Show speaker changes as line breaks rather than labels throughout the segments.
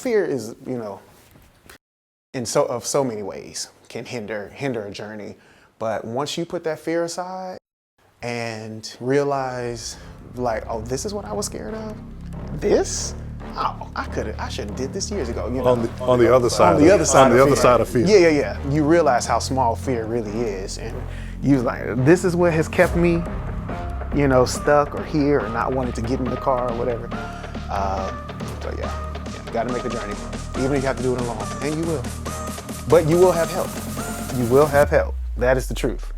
fear is, in so many ways can hinder a journey. But once you put that fear aside and realize, like, oh, this is what I was scared of. This? Oh, I should have did this years ago.
On the other side of fear.
Yeah. You realize how small fear really is, and you like, this is what has kept me, stuck or here or not wanting to get in the car or whatever. So you got to make the journey, even if you have to do it alone, and you will. But you will have help. You will have help. That is the truth.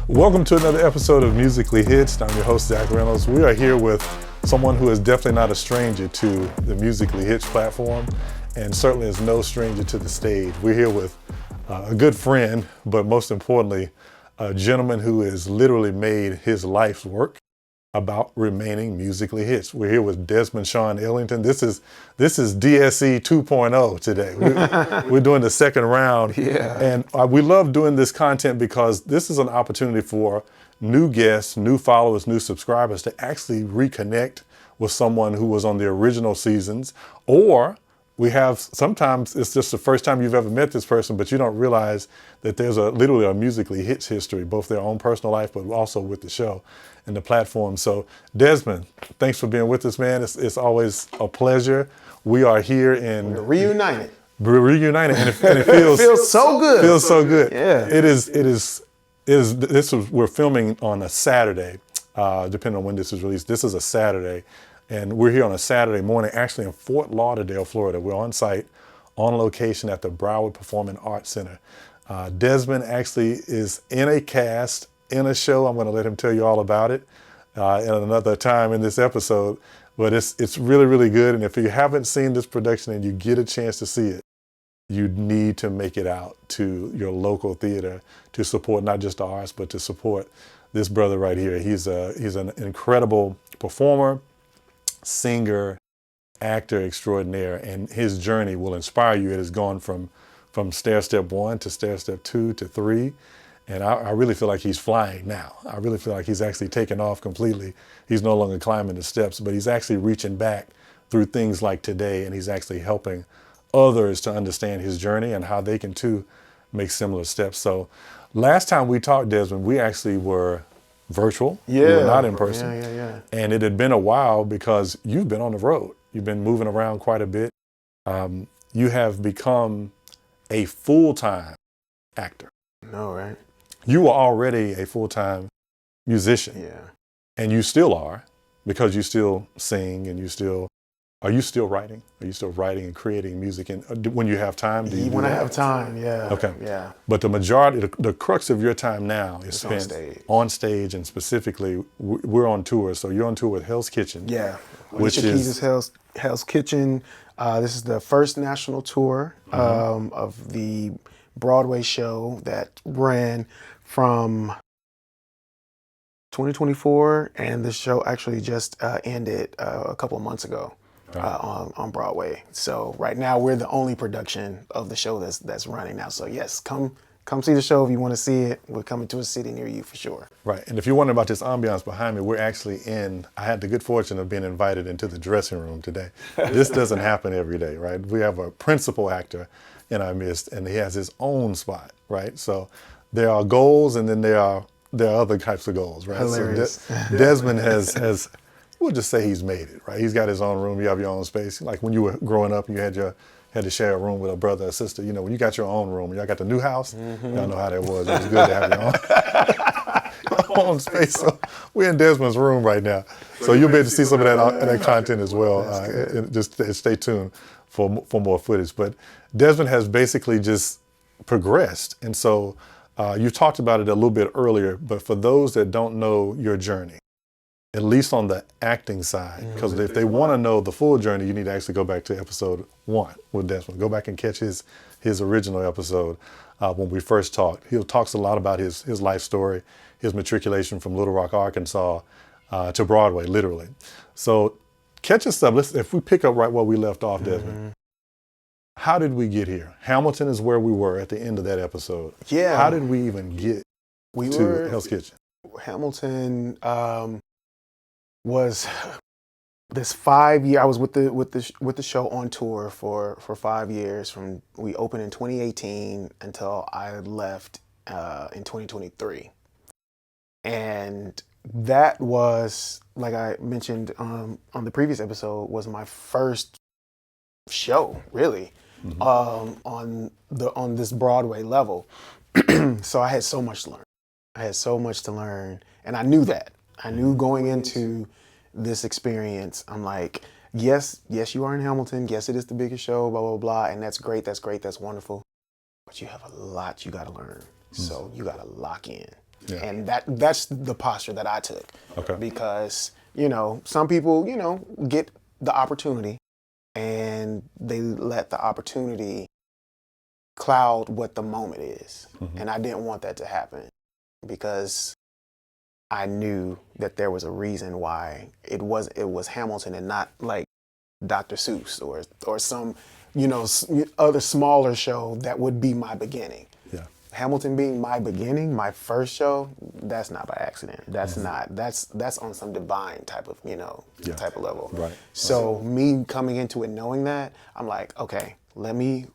Welcome to another episode of Musically Hitched. I'm your host, Zach Reynolds. We are here with someone who is definitely not a stranger to the Musically Hitched platform, and certainly is no stranger to the stage. We're here with a good friend, but most importantly, a gentleman who has literally made his life's work about remaining musically hitched. We're here with Desmond Sean Ellington. This is DSE 2.0 today. We're doing the second round.
Yeah.
And we love doing this content because this is an opportunity for new guests, new followers, new subscribers to actually reconnect with someone who was on the original seasons, or we have, sometimes it's just the first time you've ever met this person, but you don't realize that there's literally a Musically Hitched history, both their own personal life, but also with the show and the platform. So Desmond, thanks for being with us, man. It's always a pleasure. We are here in...
Reunited.
And it feels
so good.
Feels so good.
Yeah.
We're filming on a Saturday, depending on when this is released. This is a Saturday. And we're here on a Saturday morning, actually in Fort Lauderdale, Florida. We're on site, on location at the Broadway Performing Arts Center. Desmond actually is in a cast, in a show. I'm going to let him tell you all about it in another time in this episode. But it's really, really good. And if you haven't seen this production and you get a chance to see it, you need to make it out to your local theater to support not just the arts, but to support this brother right here. He's an incredible performer, singer, actor extraordinaire, and his journey will inspire you. It has gone from stair step 1 to stair step 2 to 3, and I really feel like he's flying now. I really feel like he's actually taken off completely. He's no longer climbing the steps, but he's actually reaching back through things like today, and he's actually helping others to understand his journey and how they can too make similar steps. So last time we talked, Desmond, we actually were virtual.
Yeah.
We were not in person.
Yeah.
And it had been a while because you've been on the road. You've been moving around quite a bit. You have become a full-time actor.
No, right?
You were already a full-time musician.
Yeah.
And you still are, because you still sing and are you still writing? Are you still writing and creating music? And when you have time, do you
When I have time, yeah.
Okay.
Yeah.
But the majority, the crux of your time now is
It's
spent on stage, and specifically, we're on tour. So you're on tour with Hell's Kitchen.
Yeah.
Which
Alicia
is
Keys' Hell's Kitchen. This is the first national tour of the Broadway show that ran from 2024, and the show actually just ended a couple of months ago. On Broadway. So right now we're the only production of the show that's running now. So yes, come see the show if you want to see it. We're coming to a city near you for sure.
Right, and if you're wondering about this ambiance behind me, we're actually I had the good fortune of being invited into the dressing room today. This doesn't happen every day, right? We have a principal actor in our midst, and he has his own spot, right? So there are goals, and then there are other types of goals, right?
Hilarious.
So Desmond has we'll just say he's made it, right? He's got his own room. You have your own space. Like when you were growing up, you had to share a room with a brother or sister. When you got your own room, y'all got the new house. Y'all know how that was. It was good to have your own space. So we're in Desmond's room right now. So you'll be able to see some of that content as well. Just stay tuned for more footage. But Desmond has basically just progressed. And so You talked about it a little bit earlier, but for those that don't know your journey, at least on the acting side, because if they want to know the full journey, you need to actually go back to episode 1 with Desmond. Go back and catch his original episode when we first talked. He talks a lot about his life story, his matriculation from Little Rock, Arkansas to Broadway, literally. So catch us up. If we pick up right where we left off, Desmond, how did we get here? Hamilton is where we were at the end of that episode.
Yeah.
How did we even get to Hell's Kitchen?
Hamilton was this 5 year. I was with the show on tour for 5 years. From we opened in 2018 until I left in 2023, and that was, like I mentioned on the previous episode, was my first show really on this Broadway level. So I had so much to learn. And I knew that. I knew going into this experience, I'm like, yes, you are in Hamilton. Yes, it is the biggest show, blah, blah, blah. And that's great, that's wonderful. But you have a lot you got to learn. So you got to lock in. Yeah. And that's the posture that I took. Okay. Because, some people, get the opportunity and they let the opportunity cloud what the moment is. And I didn't want that to happen, because I knew that there was a reason why it was Hamilton and not like Dr. Seuss or some, other smaller show that would be my beginning. Yeah. Hamilton being my beginning, my first show, that's not by accident. That's not, that's on some divine type of, type of level. Right. So me coming into it knowing that, I'm like, okay, let me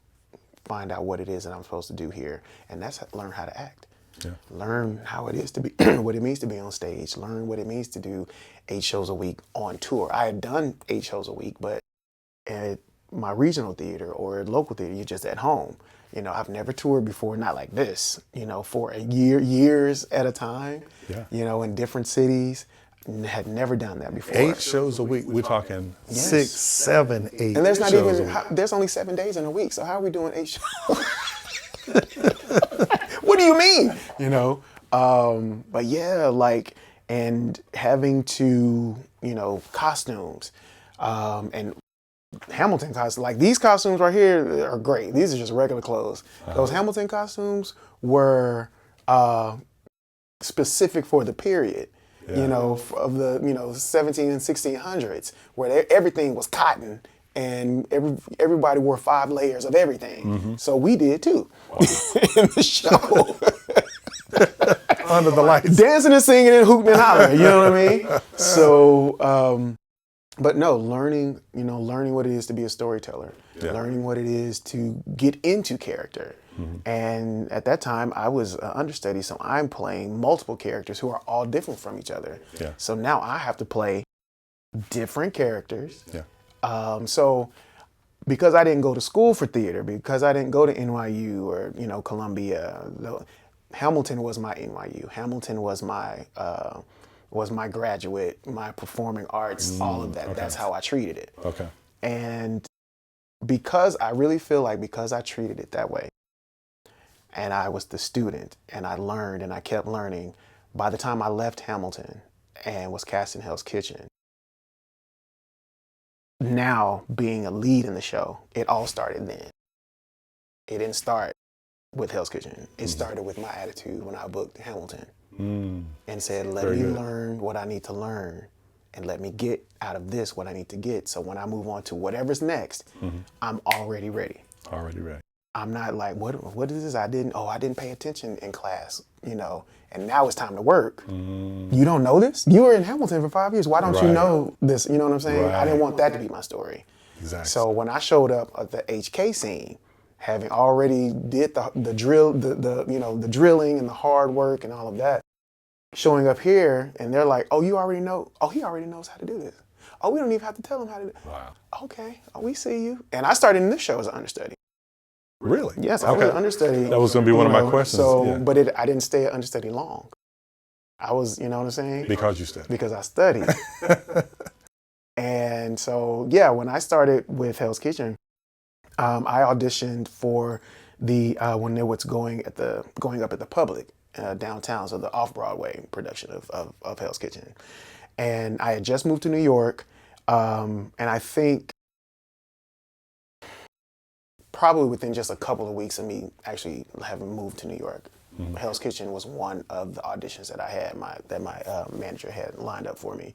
find out what it is that I'm supposed to do here. And that's learn how to act. Yeah. Learn how it is to be, what it means to be on stage. Learn what it means to do 8 shows a week on tour. I had done 8 shows a week, but at my regional theater or local theater, you're just at home. I've never toured before, not like this, for years at a time, in different cities. Had never done that before. 8 shows a week.
We're talking 6, 7, 8.
And there's not even, there's only 7 days in a week. So how are we doing 8 shows? What do you mean? But yeah, and having to, costumes, and Hamilton costumes, these costumes right here are great. These are just regular clothes. Those Hamilton costumes were specific for the period. Yeah. Of the 17 and 1600s, where everything was cotton and everybody wore 5 layers of everything. So we did too. Wow. In the show.
Under the lights.
Dancing and singing and hooting and hollering, you know what I mean? So, but no, learning what it is to be a storyteller, learning what it is to get into character. And at that time, I was an understudy, so I'm playing multiple characters who are all different from each other. Yeah. So now I have to play different characters. Yeah. So because I didn't go to school for theater, because I didn't go to NYU or Columbia, Hamilton was my NYU. Hamilton was my graduate, my performing arts, all of that. Okay. That's how I treated it. Okay. And because I really feel like because I treated it that way, and I was the student, and I learned, and I kept learning, by the time I left Hamilton and was cast in Hell's Kitchen, now being a lead in the show, it all started then. It didn't start with Hell's Kitchen. It started with my attitude when I booked Hamilton and said, let me learn what I need to learn and let me get out of this what I need to get. So when I move on to whatever's next, I'm already ready.
Already ready.
I'm not like, what is this? I didn't pay attention in class, and now it's time to work. You don't know this? You were in Hamilton for 5 years. Why don't you know this? You know what I'm saying? Right. I didn't want that to be my story. Exactly. So when I showed up at the HK scene, having already did the drill, the drilling and the hard work and all of that, showing up here and they're like, oh, you already know? Oh, he already knows how to do this. Oh, we don't even have to tell him how to do it. Wow. Okay, we see you. And I started in this show as an understudy.
Really?
Yes, I was an understudy.
That was going to be one of my questions.
So, but I didn't stay an understudy long. I was, you know what I'm saying?
Because you studied.
Because I studied. And so, yeah, when I started with Hell's Kitchen, I auditioned for when it was going up at the Public downtown, so the off-Broadway production of Hell's Kitchen. And I had just moved to New York, and I think probably within just a couple of weeks of me actually having moved to New York, Hell's Kitchen was one of the auditions that I had that my manager had lined up for me,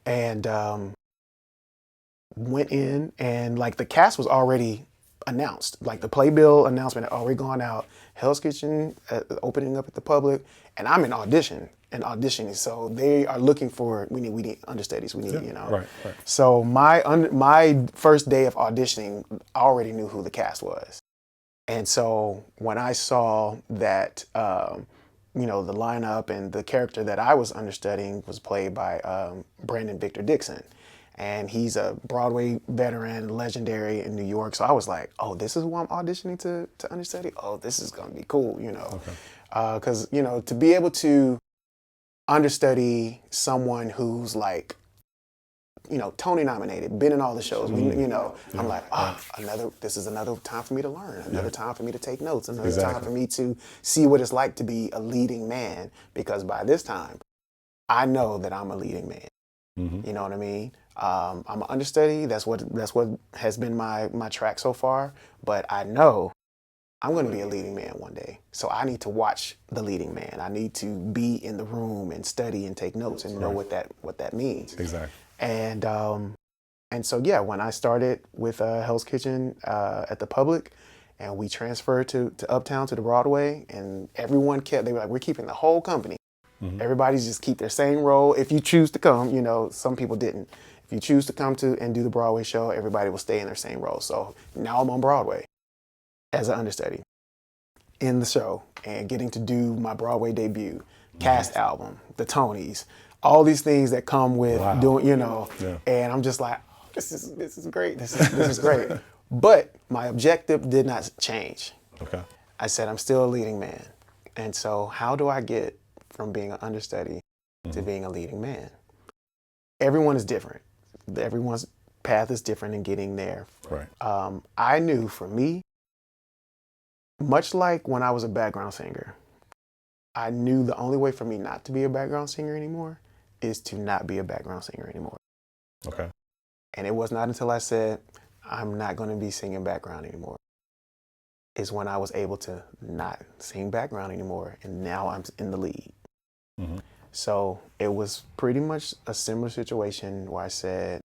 and went in, and like the cast was already announced, like the playbill announcement had already gone out. Hell's Kitchen opening up at the Public, and I'm in auditioning. So they are looking for we need understudies. We need
Right.
So my first day of auditioning, I already knew who the cast was, and so when I saw that the lineup and the character that I was understudying was played by Brandon Victor Dixon. And he's a Broadway veteran, legendary in New York. So I was like, oh, this is who I'm auditioning to understudy? Oh, this is going to be cool,
Okay.
Because, to be able to understudy someone who's like, Tony nominated, been in all the shows, I'm like, this is another time for me to learn, another time for me to take notes, another time for me to see what it's like to be a leading man. Because by this time, I know that I'm a leading man. You know what I mean? I'm an understudy. That's what has been my track so far. But I know I'm going to be a leading man one day. So I need to watch the leading man. I need to be in the room and study and take notes and know what that means.
Exactly.
And so when I started with Hell's Kitchen at the Public, and we transferred to Uptown to the Broadway, and everyone they were like, we're keeping the whole company. Everybody's just keep their same role. If you choose to come, some people didn't. If you choose to come and do the Broadway show, everybody will stay in their same role. So now I'm on Broadway as an understudy in the show and getting to do my Broadway debut, cast album, the Tonys, all these things that come with doing, and I'm just like, this is great. This is great. But my objective did not change.
Okay.
I said, I'm still a leading man. And so how do I get from being an understudy to being a leading man? Everyone is different. Everyone's path is different in getting there.
Right.
I knew for me, much like when I was a background singer, I knew the only way for me not to be a background singer anymore is to not be a background singer anymore.
Okay.
And it was not until I said, I'm not going to be singing background anymore, is when I was able to not sing background anymore. And now I'm in the lead. So it was pretty much a similar situation where I said,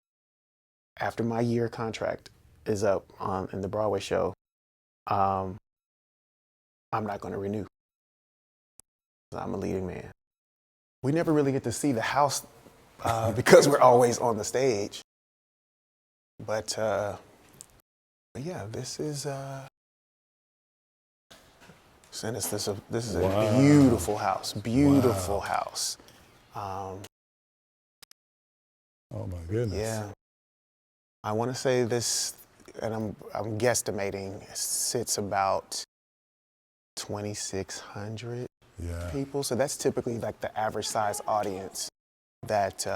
after my year contract is up in the Broadway show, I'm not going to renew. I'm a leading man. We never really get to see the house because we're always on the stage. But yeah, this is this is a beautiful house. Beautiful house.
Oh my goodness.
Yeah. I want to say this, and I'm guesstimating, sits about 2,600 people. So that's typically like the average size audience that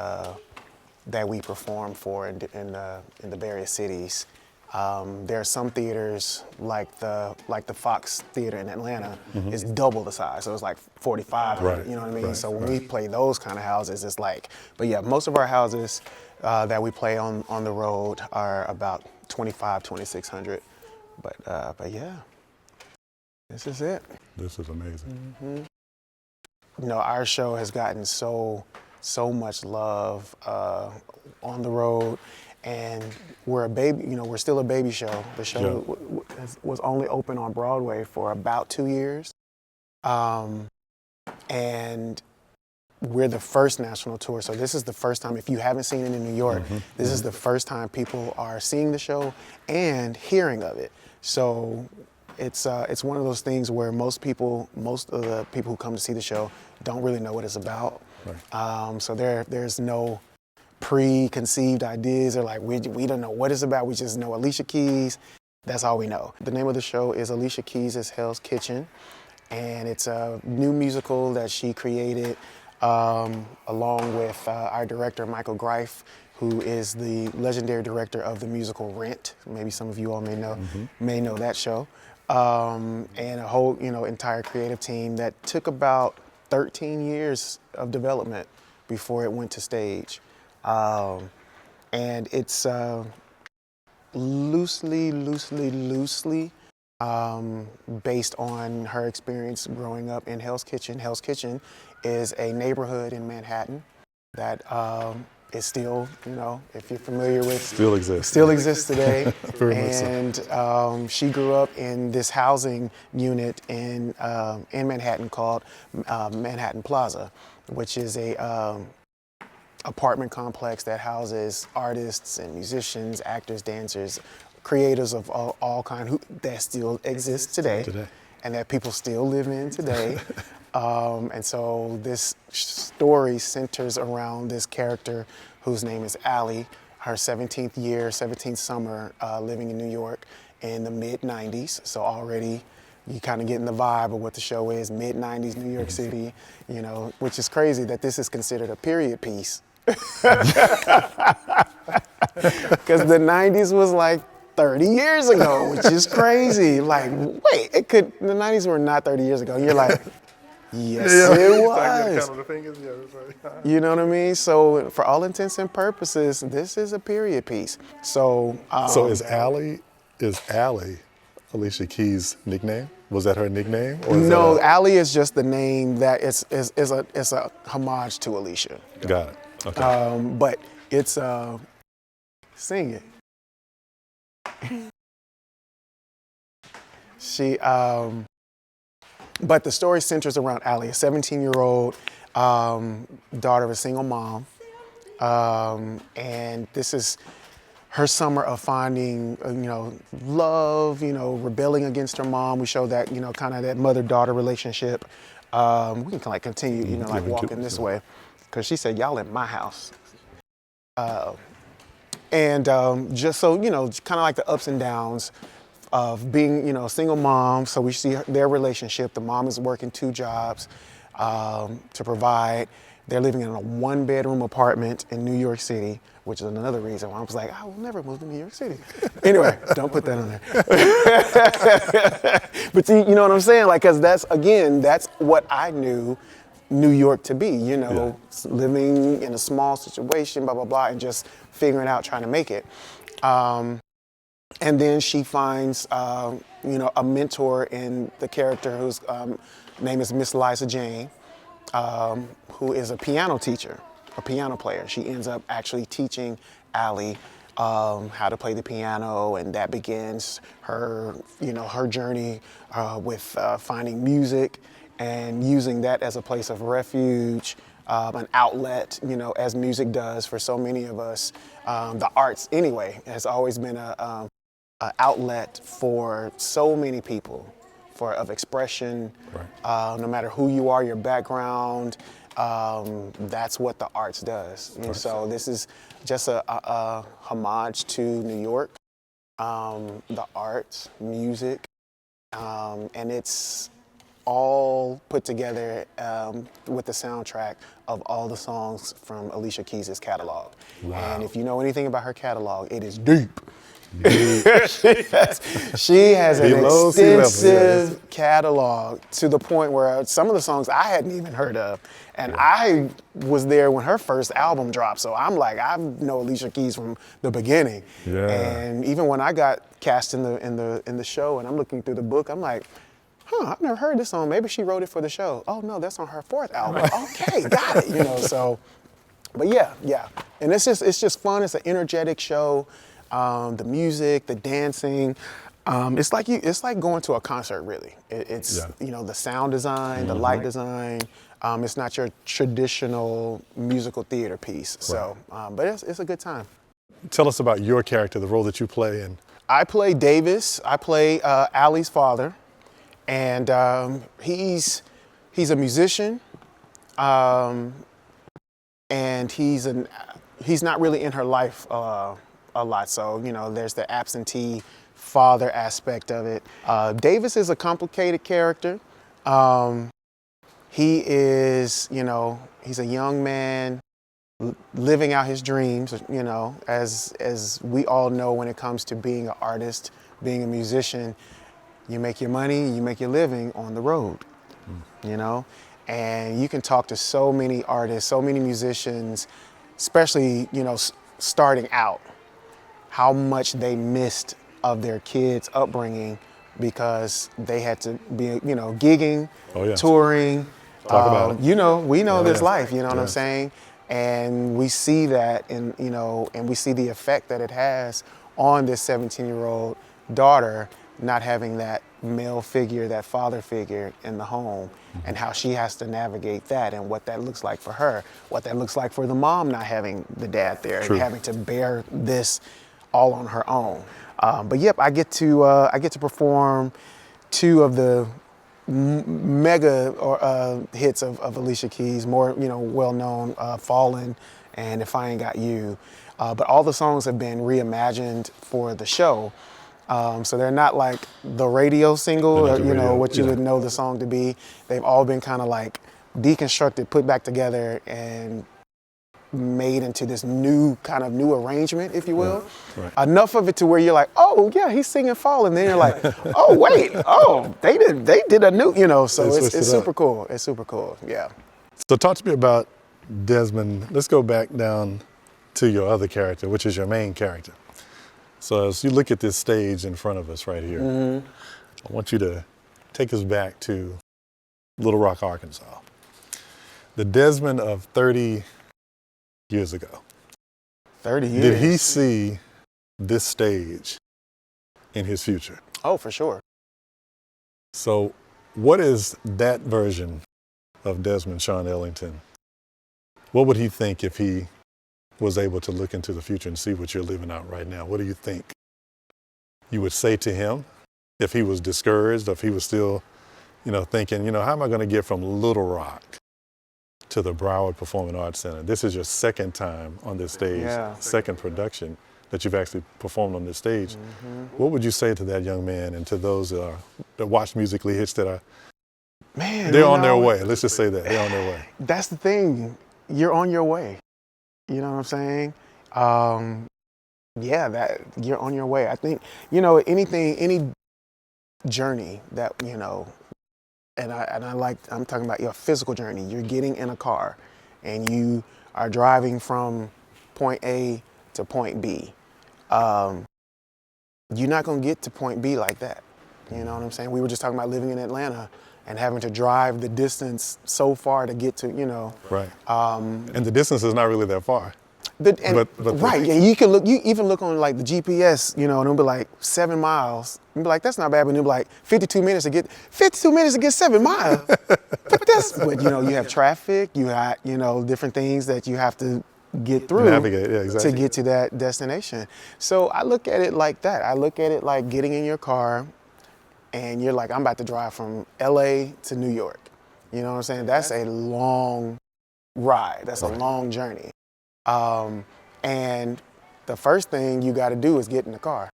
we perform for in the various cities. There are some theaters like the Fox Theater in Atlanta is double the size, so it's like 4,500. You know what I mean? So when we play those kind of houses, it's like. But yeah, most of our houses that we play on the road are about 2,600. But yeah, this is it.
This is amazing.
Our show has gotten so much love on the road. And we're we're still a baby show. The show was only open on Broadway for about 2 years. And we're the first national tour. So this is the first time, if you haven't seen it in New York, this is the first time people are seeing the show and hearing of it. So it's one of those things where most of the people who come to see the show don't really know what it's about. So there's no preconceived ideas, or like we don't know what it's about. We just know Alicia Keys. That's all we know. The name of the show is Alicia Keys' Hell's Kitchen, and it's a new musical that she created along with our director Michael Greif, who is the legendary director of the musical Rent. Maybe some of you all may know that show. and a whole, entire creative team that took about 13 years of development before it went to stage. And it's loosely based on her experience growing up in Hell's Kitchen. Hell's Kitchen is a neighborhood in Manhattan that is still, if you're familiar with,
Still exists.
Still exists today.
Very much so.
And she grew up in this housing unit in Manhattan called Manhattan Plaza, which is a apartment complex that houses artists and musicians, actors, dancers, creators of all kinds that still exist today, and that people still live in today. And so this story centers around this character whose name is Allie, her 17th summer living in New York in the mid-90s. So already you kind of getting the vibe of what the show is, mid-90s New York City, which is crazy that this is considered a period piece. Because the 90s was like 30 years ago, which is crazy. Like, wait, the 90s were not 30 years ago. And you're like, yes, it was. You know what I mean? So for all intents and purposes, this is a period piece. So
is Allie Alicia Keys' nickname? Was that her nickname? Or is
no, Allie is just the name that is a homage to Alicia.
Got it. Okay.
But it's sing it. But the story centers around Allie, a 17-year-old daughter of a single mom, and this is her summer of finding, love, rebelling against her mom. We show that, kind of that mother-daughter relationship. We can continue, walking this way, because she said, "Y'all in my house." And just so, kind of like the ups and downs of being, a single mom. So we see their relationship. The mom is working 2 jobs to provide. They're living in a 1-bedroom apartment in New York City, which is another reason why I was like, I will never move to New York City. Anyway, don't put that on there. But you know what I'm saying? Like, because that's what I knew New York to be, living in a small situation, blah, blah, blah, and just figuring out, trying to make it. And then she finds, a mentor in the character whose name is Miss Liza Jane, who is a piano teacher, a piano player. She ends up actually teaching Allie how to play the piano, and that begins her, her journey with finding music and using that as a place of refuge, an outlet, as music does for so many of us. The arts, anyway, has always been an outlet for so many people, of expression. Right. No matter who you are, your background, that's what the arts does. And so this is just a homage to New York, the arts, music, and it's all put together with the soundtrack of all the songs from Alicia Keys' catalog. Wow. And if you know anything about her catalog, it is deep. She has an extensive catalog to the point where some of the songs I hadn't even heard of. And I was there when her first album dropped. So I'm like, I know Alicia Keys from the beginning. Yeah. And even when I got cast in the show and I'm looking through the book, I'm like, I've never heard this song. Maybe she wrote it for the show. Oh no, that's on her 4th album. Okay, got it. So, but yeah. And it's just fun. It's an energetic show. The music, the dancing, it's like going to a concert, really. It's the sound design, the light design. It's not your traditional musical theater piece. Right. So, but it's a good time.
Tell us about your character, the role that you play in.
I play Davis. I play Allie's father, and he's a musician, and he's not really in her life a lot. So, there's the absentee father aspect of it. Davis is a complicated character. He is, he's a young man living out his dreams, as we all know when it comes to being an artist, being a musician. you make your money, you make your living on the road, you know? And you can talk to so many artists, so many musicians, especially, you know, starting out, how much they missed of their kids' upbringing because they had to be, you know, gigging, touring.
Talk about it.
You know, we know this
Yes.
life, you know what I'm saying? And we see that, and you know, and we see the effect that it has on this 17-year-old daughter not having that male figure, that father figure in the home, and how she has to navigate that and what that looks like for her, what that looks like for the mom not having the dad there and having to bear this all on her own. But yep, I get to perform two of the mega hits of Alicia Keys, more, you know, well-known, Fallen and If I Ain't Got You. But all the songs have been reimagined for the show. So they're not like the radio single, or, you know, what you would know the song to be. They've all been kind of like deconstructed, put back together, and made into this new arrangement, if you will.
Right.
Enough of it to where you're like, oh yeah, he's singing Fall, and then you're like, oh wait, oh they did a new, you know. So it's super cool. It's super cool. Yeah.
So talk to me about Desmond. Let's go back down to your other character, which is your main character. So as you look at this stage in front of us right here, I want you to take us back to Little Rock, Arkansas. The Desmond of 30 years ago.
30 years.
Did he see this stage in his future?
Oh, for sure.
So what is that version of Desmond Sean Ellington? What would he think if he was able to look into the future and see what you're living out right now? What do you think you would say to him if he was discouraged, if he was still, you know, thinking, you know, how am I going to get from Little Rock to the Broward Performing Arts Center? This is your second time on this stage, second production that you've actually performed on this stage. What would you say to that young man and to those that watch Musically Hitched that are, they're on their way? Let's just say that, they're on their way.
That's the thing. You're on your way. You know what I'm saying? Yeah, that you're on your way. I think, you know, any journey that, you know, I'm talking about your physical journey. You're getting in a car and you are driving from point A to point B. You're not gonna get to point B like that. You know what I'm saying? We were just talking about living in Atlanta and having to drive the distance so far to get to, you know.
Right. And the distance is not really that far.
Right, yeah, you even look on like the GPS, you know, and it'll be like 7 miles. You'll be like, that's not bad, but it'll be like 52 minutes to get 7 miles. But you know, you have traffic, you have, you know, different things that you have to get through,
navigate, exactly,
to get to that destination. So I look at it like that. I look at it like getting in your car and you're like, I'm about to drive from LA to New York. You know what I'm saying? That's a long ride. That's a long journey. And the first thing you got to do is get in the car.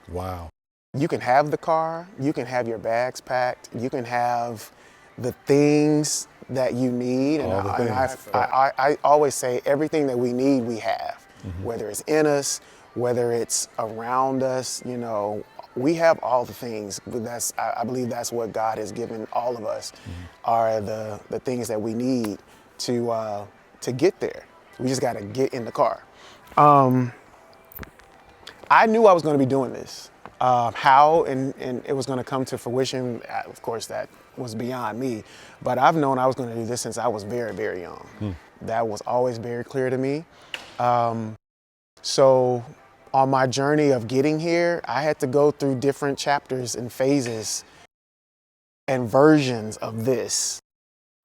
Wow.
You can have the car, you can have your bags packed, you can have the things that you need. And I always say everything that we need, we have. Whether it's in us, whether it's around us, you know, we have all the things. I believe that's what God has given all of us, are the things that we need to get there. We just got to get in the car. I knew I was going to be doing this. How and it was going to come to fruition, of course, that was beyond me. But I've known I was going to do this since I was very, very young. That was always very clear to me. So on my journey of getting here, I had to go through different chapters and phases and versions of this.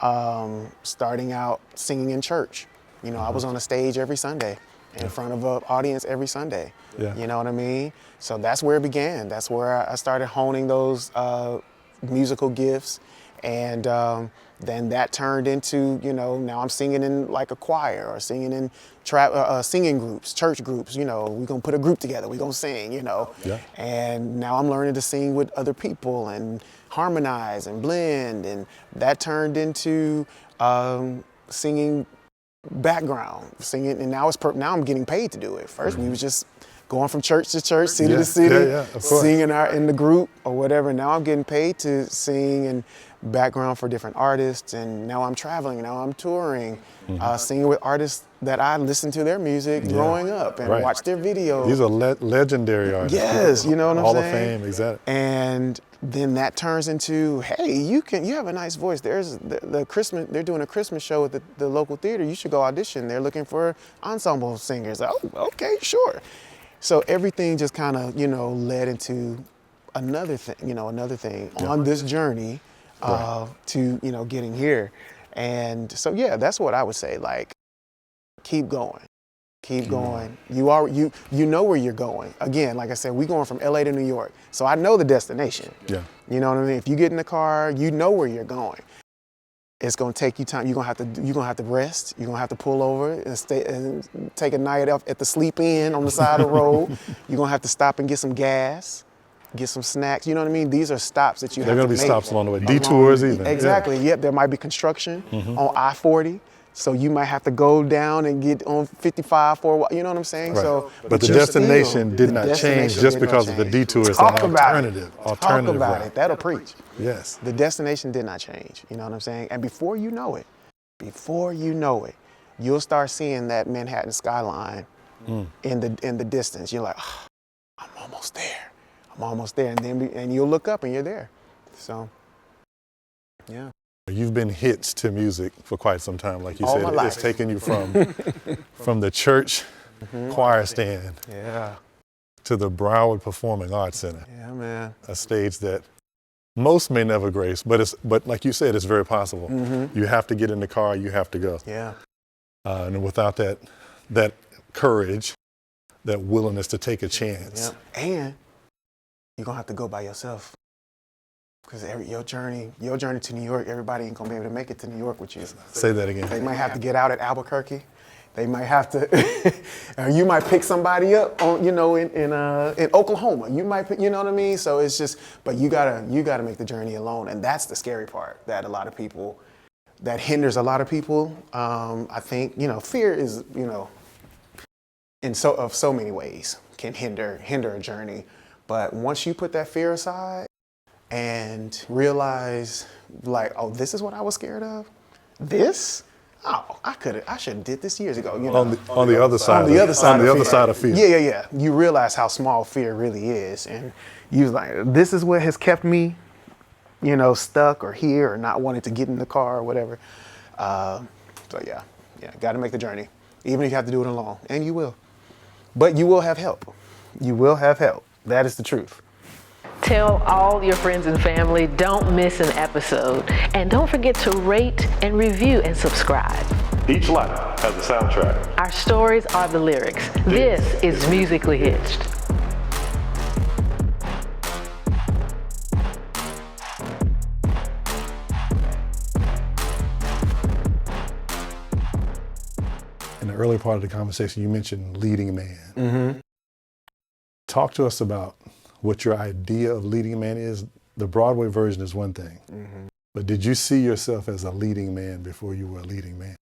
Starting out singing in church. You know, I was on a stage every Sunday in front of an audience every Sunday. You know what I mean? So that's where it began. That's where I started honing those musical gifts. And then that turned into, you know, now I'm singing in like a choir or singing in singing groups, church groups. You know, we're going to put a group together. We're going to sing, you know. And now I'm learning to sing with other people and harmonize and blend. And that turned into singing background, singing. And now now I'm getting paid to do it. First, we was just going from church to church, city to city,
of course.
singing in the group or whatever. Now I'm getting paid to sing and background for different artists, and now I'm traveling, now I'm touring, singing with artists that I listened to their music growing up and watched their videos.
These are legendary artists.
Yes, you know what I'm saying?
Hall of Fame, exactly.
And then that turns into, hey, you have a nice voice. There's the Christmas, they're doing a Christmas show at the local theater. You should go audition. They're looking for ensemble singers. Oh, okay, sure. So everything just kind of, led into another thing, on this journey to, getting here. And so, yeah, that's what I would say. Like, keep going. Keep going. You know where you're going. Again, like I said, we going from LA to New York. So I know the destination.
Yeah.
You know what I mean? If you get in the car, you know where you're going. It's gonna take you time. You're gonna have to rest. You're gonna have to pull over and stay and take a night off at the sleep inn on the side of the road. You're gonna have to stop and get some gas, get some snacks. You know what I mean? These are stops that you have to make.
They're gonna be stops along the way. Detours even.
Exactly. Yep. There might be construction on I-40. So you might have to go down and get on 55 for a while, you know what I'm saying?
Right.
So,
but the destination did not change just because of the detours.
Talk about it.
Talk
about it. That'll preach.
Yes.
The destination did not change, you know what I'm saying? And before you know it, you'll start seeing that Manhattan skyline in the distance. You're like, oh, I'm almost there. And you'll look up and you're there. So, yeah.
You've been hitched to music for quite some time, like you
All
said.
my life.
It's taken you from the church choir stand to the Broadway Performing Arts Center.
Yeah, man.
A stage that most may never grace, but like you said, it's very possible. You have to get in the car, you have to go.
Yeah.
And without that courage, that willingness to take a chance.
Yeah. And you're gonna have to go by yourself. Because your journey to New York, everybody ain't gonna be able to make it to New York with you.
Say that again.
They might have to get out at Albuquerque. They might have to, or you might pick somebody up on, in Oklahoma. You might pick, you know what I mean? So it's just, but you gotta make the journey alone, and that's the scary part that hinders a lot of people. I think, fear is, of so many ways can hinder a journey. But once you put that fear aside and realize, like, oh, this is what I was scared of? This? Oh, I should have did this years ago.
On the other side of fear.
Yeah. You realize how small fear really is. And you like, this is what has kept me, stuck or here or not wanting to get in the car or whatever. So yeah, got to make the journey. Even if you have to do it alone, and you will. But you will have help. You will have help. That is the truth.
Tell all your friends and family, don't miss an episode. And don't forget to rate and review and subscribe.
Each life has a soundtrack.
Our stories are the lyrics. This is Musically Hitched.
In the early part of the conversation, you mentioned leading man. Talk to us about what your idea of leading a man is. The Broadway version is one thing, but did you see yourself as a leading man before you were a leading man?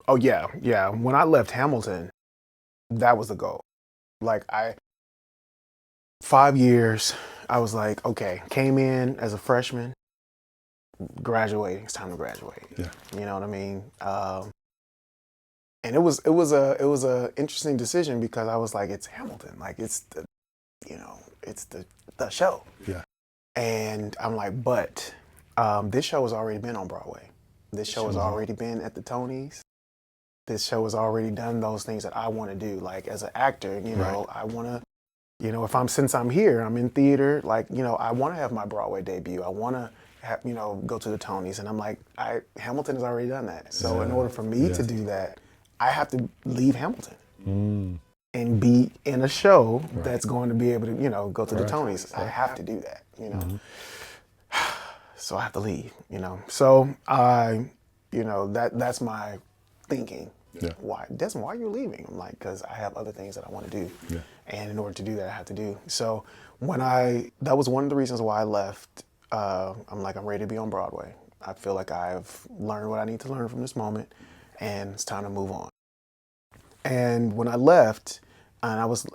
Oh yeah. When I left Hamilton, that was the goal. 5 years, I was like, okay, came in as a freshman, graduating, it's time to graduate.
Yeah.
You know what I mean? And it was a interesting decision because I was like, it's Hamilton, like it's the show.
Yeah.
And I'm like, but this show has already been on Broadway. This show has already been at the Tonys. This show has already done those things that I want to do. Like as an actor, I want to, since I'm here, I'm in theater, I want to have my Broadway debut. I want to go to the Tonys. And I'm like, Hamilton has already done that. So in order for me to do that, I have to leave Hamilton. And be in a show that's going to be able to, go to the Tonys. I have to do that, So I have to leave, So that's my thinking.
Yeah.
Why, Desmond, why are you leaving? I'm like, because I have other things that I want to do.
Yeah.
And in order to do that, I have to do. So that was one of the reasons why I left. I'm like, I'm ready to be on Broadway. I feel like I've learned what I need to learn from this moment, and it's time to move on. And when I left,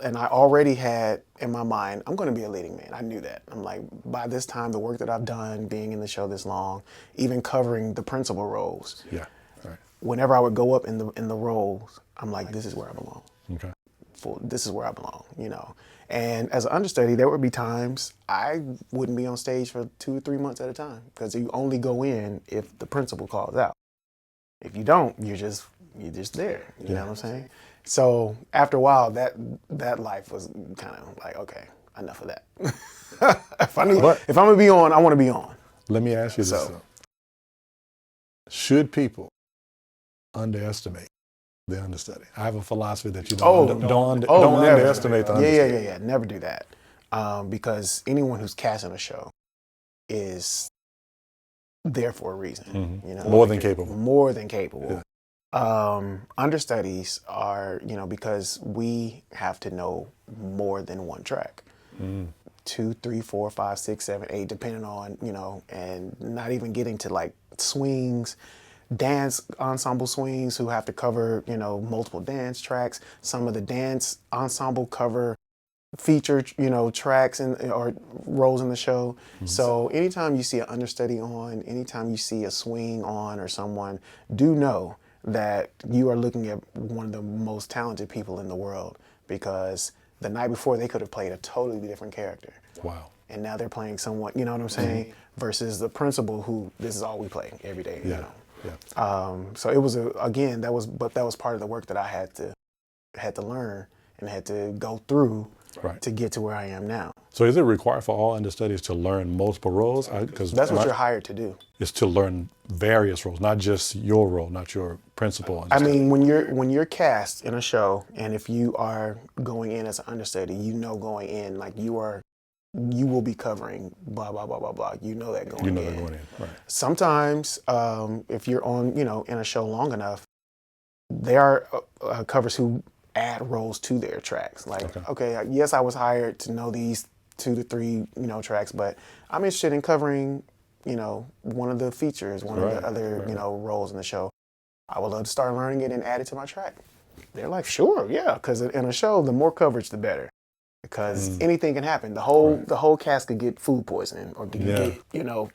and I already had in my mind, I'm going to be a leading man. I knew that. I'm like, by this time, the work that I've done, being in the show this long, even covering the principal roles.
Yeah. Right.
Whenever I would go up in the roles, I'm like, this is where I belong.
Okay.
This is where I belong, And as an understudy, there would be times I wouldn't be on stage for 2 or 3 months at a time, because you only go in if the principal calls out. If you don't, you're just there. You know what I'm saying? So after a while, that life was kind of like, okay, enough of that. if I'm gonna be on, I want to be on.
Let me ask you this: though. Should people underestimate the understudy? I have a philosophy that you don't underestimate the understudy.
Yeah. Never do that, because anyone who's casting a show is there for a reason.
More than capable.
More than capable.
Yeah.
Understudies are, because we have to know more than one track. 2, 3, 4, 5, 6, 7, 8, depending on, and not even getting to like swings, dance ensemble swings who have to cover, multiple dance tracks. Some of the dance ensemble cover feature, tracks or roles in the show. So anytime you see an understudy on, anytime you see a swing on or someone, do know that you are looking at one of the most talented people in the world, because the night before they could have played a totally different character.
Wow.
And now they're playing someone, you know what I'm saying? Versus the principal who, this is all we play every day,
Yeah.
So it was that was part of the work that I had to learn and had to go through to get to where I am now.
So is it required for all understudies to learn multiple roles? Because
that's what you're hired to do.
Is to learn various roles, not just your role, not your principal understudy.
I mean, when you're cast in a show, and if you are going in as an understudy, going in like you will be covering blah blah blah blah blah. You know that going in.
That going in. Right.
Sometimes, if you're on, in a show long enough, there are covers who add roles to their tracks. Like, okay, yes, I was hired to know these 2 to 3, tracks, but I'm interested in covering, one of the features, one of the other, roles in the show. I would love to start learning it and add it to my track. They're like, sure, yeah, because in a show, the more coverage, the better. Because anything can happen. The whole cast could get food poisoning or could get,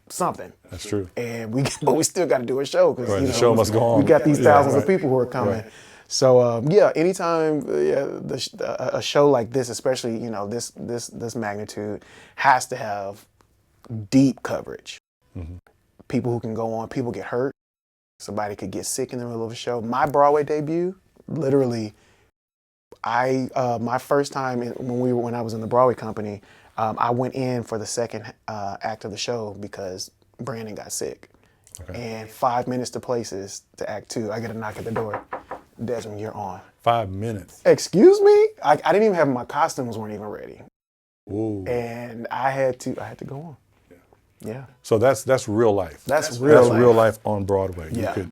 something.
That's true.
And but we still got to do a show because
the show must go on.
We got these thousands of people who are coming. Right. So anytime a show like this, especially this magnitude, has to have deep coverage. People who can go on. People get hurt. Somebody could get sick in the middle of a show. My Broadway debut, literally. My first time when I was in the Broadway company, I went in for the second act of the show because Brandon got sick. And 5 minutes to places to act 2. I get a knock at the door. Desmond, you're on.
5 minutes.
Excuse me? I didn't even have my costumes weren't even ready.
Ooh.
And I had to go on. Yeah.
So that's real life.
That's real
life on Broadway.
Yeah.
You could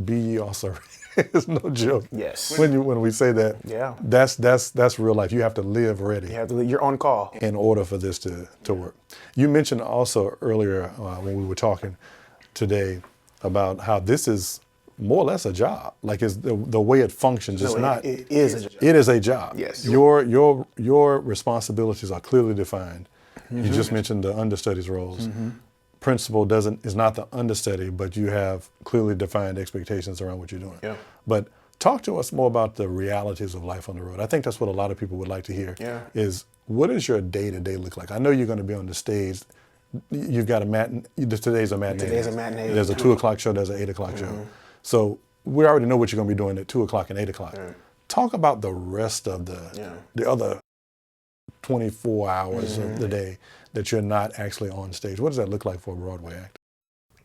be ye also. It's no joke.
Yes.
When we say that, that's real life. You have to live ready.
You're on call
in order for this to work. You mentioned also earlier when we were talking today about how this is more or less a job. Like it's the way it functions. It's not.
It is a job.
It is a job.
Yes.
Your responsibilities are clearly defined. You just mentioned the understudies roles. Principal is not the understudy, but you have clearly defined expectations around what you're doing.
Yeah.
But talk to us more about the realities of life on the road. I think that's what a lot of people would like to hear.
Yeah.
Is what does your day-to-day look like? I know you're going to be on the stage. You've got a matinee. Today's a matinee.
Today's a matinee.
There's a 2 o'clock show. There's an 8 o'clock show. So we already know what you're going to be doing at 2 o'clock and 8 o'clock. Talk about the rest of the other 24 hours of the day that you're not actually on stage. What does that look like for a Broadway actor?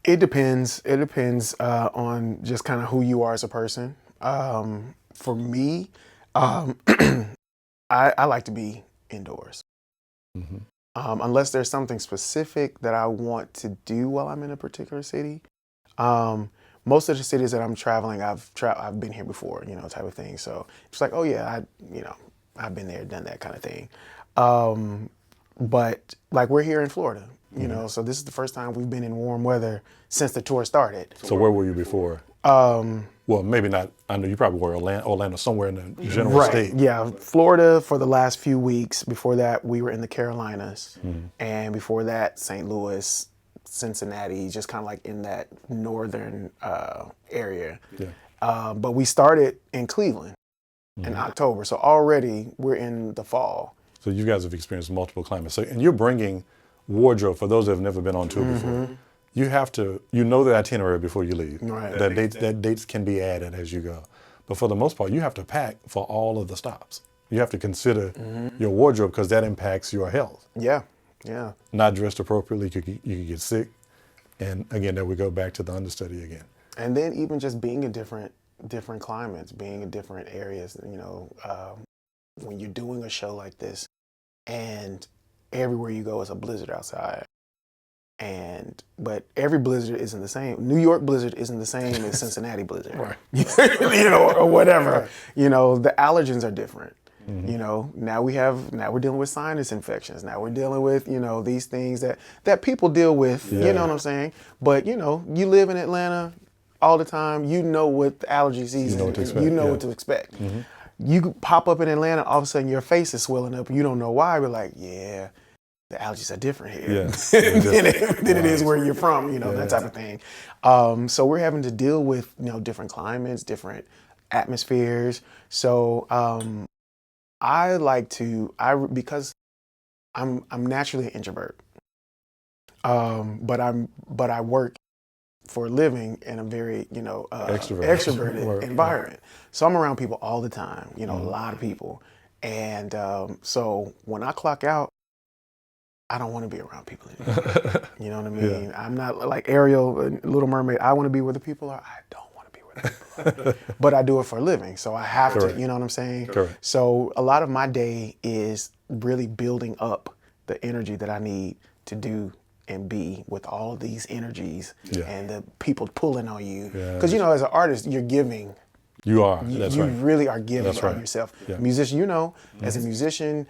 It depends. It depends on just kind of who you are as a person. For me, I like to be indoors. Unless there's something specific that I want to do while I'm in a particular city. Most of the cities that I'm traveling, I've been here before, type of thing. So it's like, oh yeah, I've been there, done that kind of thing. But like we're here in Florida, so this is the first time we've been in warm weather since the tour started.
So where were you before? Well, maybe not. I know you probably were Orlando, somewhere in the general
Right.
state.
Yeah, Florida for the last few weeks. Before that, we were in the Carolinas, and before that, St. Louis, Cincinnati, just kind of like in that northern area.
Yeah.
But we started in Cleveland in October, so already we're in the fall.
So you guys have experienced multiple climates. So, and you're bringing wardrobe for those that have never been on tour before. You have to, the itinerary before you leave.
Right.
That dates can be added as you go. But for the most part, you have to pack for all of the stops. You have to consider your wardrobe because that impacts your health.
Yeah, yeah.
Not dressed appropriately, you could get sick. And again, there we go back to the understudy again.
And then even just being in different climates, being in different areas, when you're doing a show like this and everywhere you go is a blizzard outside. But every blizzard isn't the same. New York blizzard isn't the same as Cincinnati blizzard,
Right.
or whatever.
Right.
The allergens are different. Now we're dealing with sinus infections. Now we're dealing with these things that people deal with.
Yeah.
You know what I'm saying? But you live in Atlanta all the time. You know what the allergy season.
You know what to expect.
You know what to expect. You pop up in Atlanta, all of a sudden your face is swelling up. You don't know why. We're like, yeah. The allergies are different here than it is where you're from, that type of thing. So we're having to deal with, different climates, different atmospheres. So because I'm naturally an introvert, but I work for a living in a very, extroverted environment. So I'm around people all the time, a lot of people. And so when I clock out, I don't want to be around people anymore. You know what I mean?
Yeah.
I'm not like Ariel, Little Mermaid. I want to be where the people are. I don't want to be where the people are. But I do it for a living, so I have
Correct.
to. You know what I'm saying?
Correct.
So a lot of my day is really building up the energy that I need to do and be with all of these energies and the people pulling on you. Because as an artist, you're giving.
You are.
You really are giving of yourself.
Yeah.
Musician, as a musician,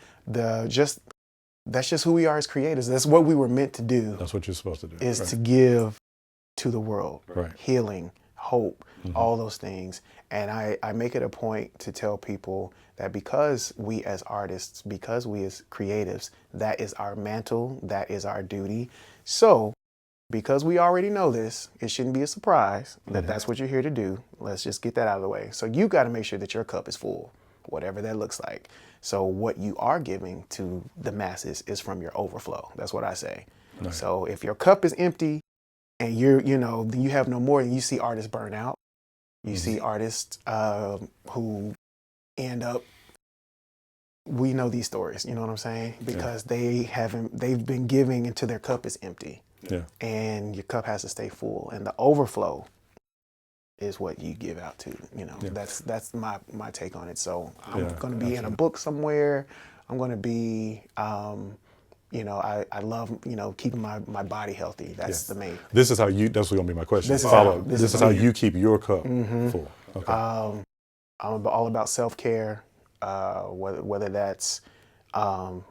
that's just who we are as creators. That's what we were meant to do.
That's what you're supposed to do.
Is to give to the world.
Right.
Healing, hope, all those things. And I make it a point to tell people that because we as artists, because we as creatives, that is our mantle, that is our duty. So because we already know this, it shouldn't be a surprise that that's what you're here to do. Let's just get that out of the way. So you got to make sure that your cup is full, whatever that looks like. So what you are giving to the masses is from your overflow. That's what I say. Nice. So if your cup is empty and you have no more, and you see artists burn out, you see artists who end up, we know these stories, you know what I'm saying? Because they've been giving until their cup is empty. Yeah. And your cup has to stay full. And the overflow is what you give out to, That's my take on it. So I'm going to be in a book somewhere. I'm going to be, I love, keeping my body healthy. That's the main.
That's going to be my question. This is how you keep your cup full. Okay. I'm
all about self-care, whether that's, a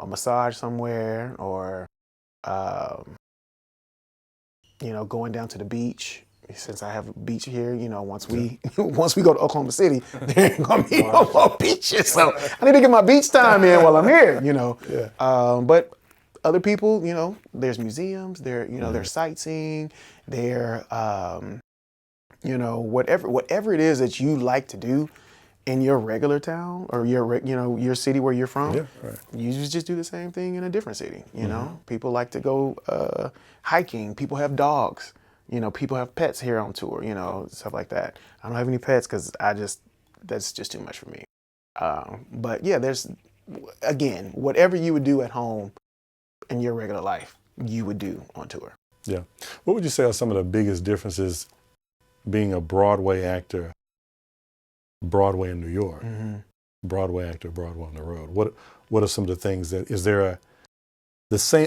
massage somewhere or, going down to the beach. Since I have a beach here, once we go to Oklahoma City, there ain't gonna be no more beaches. So I need to get my beach time in while I'm here, But other people, there's museums, there's sightseeing, there, whatever it is that you like to do in your regular town or your city where you're from, you just do the same thing in a different city. People like to go hiking. People have dogs. People have pets here on tour, stuff like that. I don't have any pets because that's just too much for me. But yeah, there's, again, whatever you would do at home in your regular life, you would do on tour.
Yeah. What would you say are some of the biggest differences being a Broadway actor, Broadway in New York, Broadway actor, Broadway on the road? What are some of the things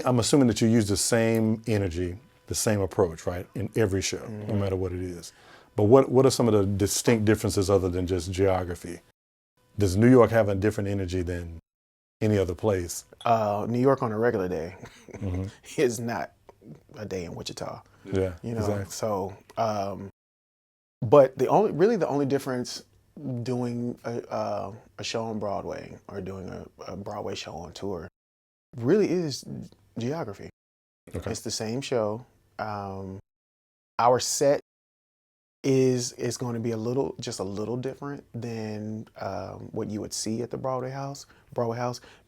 I'm assuming that you use the same energy, the same approach, right, in every show, no matter what it is. But what are some of the distinct differences other than just geography? Does New York have a different energy than any other place?
New York on a regular day is not a day in Wichita.
Yeah, exactly.
So, But the only difference doing a show on Broadway or doing a Broadway show on tour really is geography.
Okay.
It's the same show. Our set is going to be just a little different than what you would see at the Broadway house,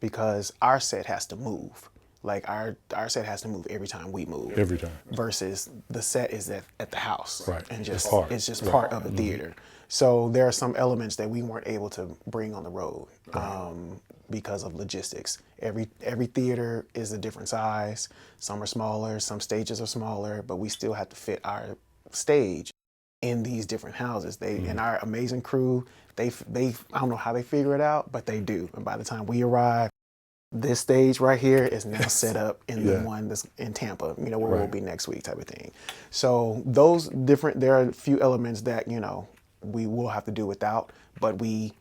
because our set has to move. Like our set has to move every time we move.
Every time.
Versus the set is at the house.
Right.
And it's just
Right.
part of the theater. So there are some elements that we weren't able to bring on the road because of logistics. Every theater is a different size. Some are smaller, some stages are smaller, but we still have to fit our stage in these different houses. And our amazing crew, they I don't know how they figure it out, but they do. And by the time we arrive, this stage right here is now set up in the one that's in Tampa, where we'll be next week type of thing. So there are a few elements that, we will have to do without, but we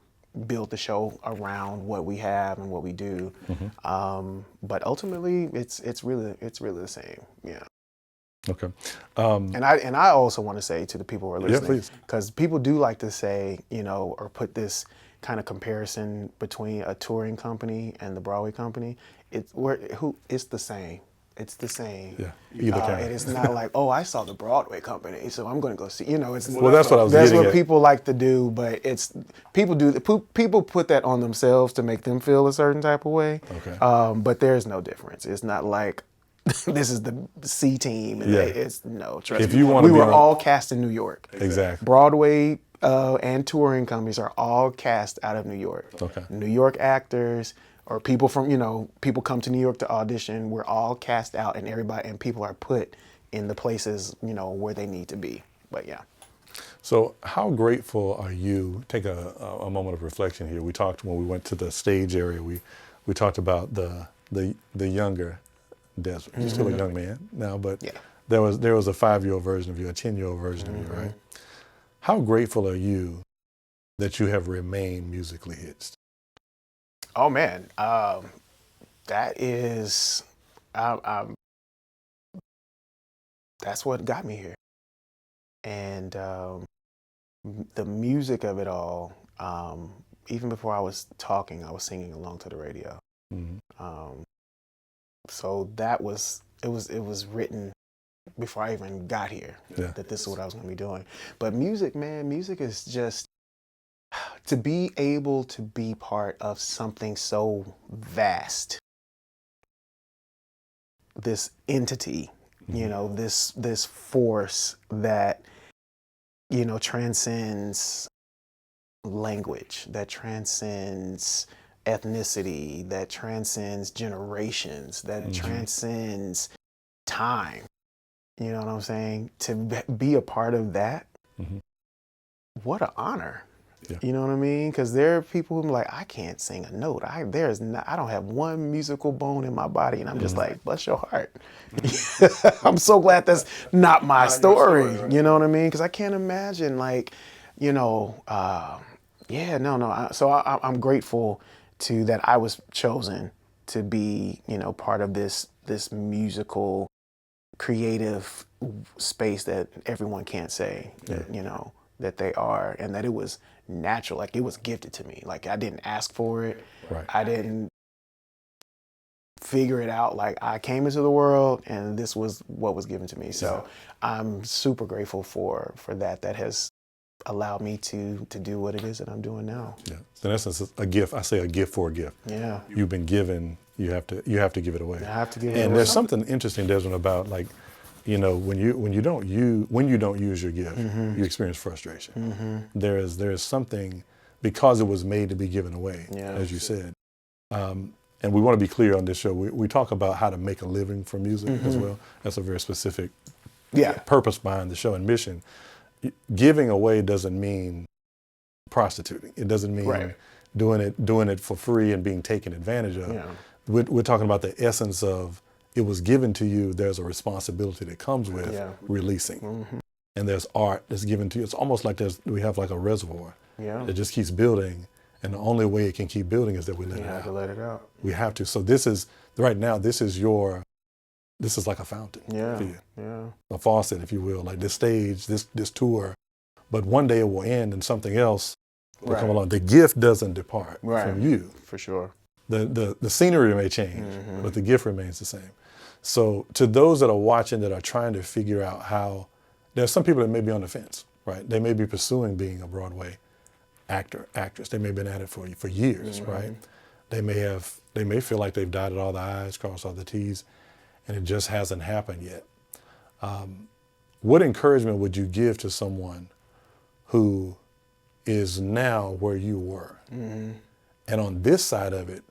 build the show around what we have and what we do. But ultimately it's really the same. Yeah.
Okay.
And I also want to say to the people who are listening,
please.
because people do like to say, or put this kind of comparison between a touring company and the Broadway company. It's the same. It's the same.
Yeah, either can.
And it's not like, oh, I saw the Broadway company, so I'm going to go see. It's
Well, that's what I was
That's
getting
what
at.
people like to do, but people put that on themselves to make them feel a certain type of way.
Okay.
But there's no difference. It's not like this is the C team. And trust
If
me.
you wanna
We
be
were
on-
all cast in New York.
Exactly.
Broadway and touring companies are all cast out of New York.
Okay.
New York actors or people from, people come to New York to audition. We're all cast out, and people are put in the places, where they need to be. But yeah.
So how grateful are you? Take a moment of reflection here. We talked when we went to the stage area. We talked about the younger Desmond. You're still a young man now, but there was a 5-year-old version of you, a 10-year-old version of you, right? How grateful are you that you have remained musically hitched?
Oh man, that is, that's what got me here, and the music of it all. Even before I was talking, I was singing along to the radio. So it was written before I even got here that this is what I was going to be doing. But music, man, music is just to be able to be part of something so vast, this entity, this force that, transcends language, that transcends ethnicity, that transcends generations, that transcends time. You know what I'm saying? To be a part of that, what an honor.
Yeah.
You know what I mean? Because there are people who are like, I can't sing a note. I don't have one musical bone in my body. And I'm just like, bless your heart. I'm so glad that's not my story.
Right?
You know what I mean? Because I can't imagine So I'm grateful that I was chosen to be, part of this musical, creative space that everyone can't say that, that they are, and that it was natural, like it was gifted to me. Like I didn't ask for it.
Right.
I didn't figure it out. Like I came into the world and this was what was given to me. So I'm super grateful for that. That has allowed me to do what it is that I'm doing now.
Yeah. So in essence, it's a gift. I say a gift for a gift.
Yeah.
You've been given, you have to give it away.
I have to give it away.
And there's something interesting, Desmond, about when you don't use your gift, you experience frustration. There is something, because it was made to be given away, as you said. And we want to be clear on this show. We talk about how to make a living from music as well. That's a very specific purpose behind the show and mission. Giving away doesn't mean prostituting. It doesn't mean doing it for free and being taken advantage of.
Yeah.
We're talking about the essence of it was given to you. There's a responsibility that comes with releasing. And there's art that's given to you. It's almost like we have like a reservoir that just keeps building. And the only way it can keep building is that we let it out.
You have to let it out.
We have to. So this is like a fountain for you.
Yeah.
A faucet, if you will. Like this stage, this tour but one day it will end and something else will come along. The gift doesn't depart from you.
For sure.
The scenery may change, but the gift remains the same. So to those that are watching that are trying to figure out how, there's some people that may be on the fence, right? They may be pursuing being a Broadway actor, actress. They may have been at it for years, right? They may feel like they've dotted all the I's, crossed all the T's, and it just hasn't happened yet. What encouragement would you give to someone who is now where you were? And on this side of it,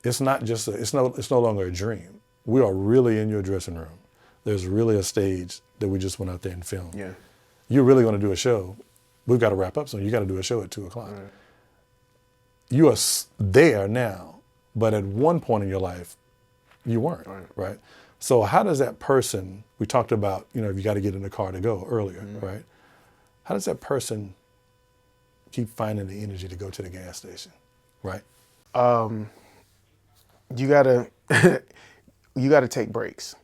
it's not just it's no longer a dream. We are really in your dressing room. There's really a stage that we just went out there and filmed.
Yeah.
You're really going to do a show. We've got to wrap up soon. You got to do a show at 2:00. Right. You are there now, but at one point in your life, you weren't, right? So how does that person, we talked about, you got to get in the car to go earlier, right? How does that person keep finding the energy to go to the gas station, right?
You gotta take breaks.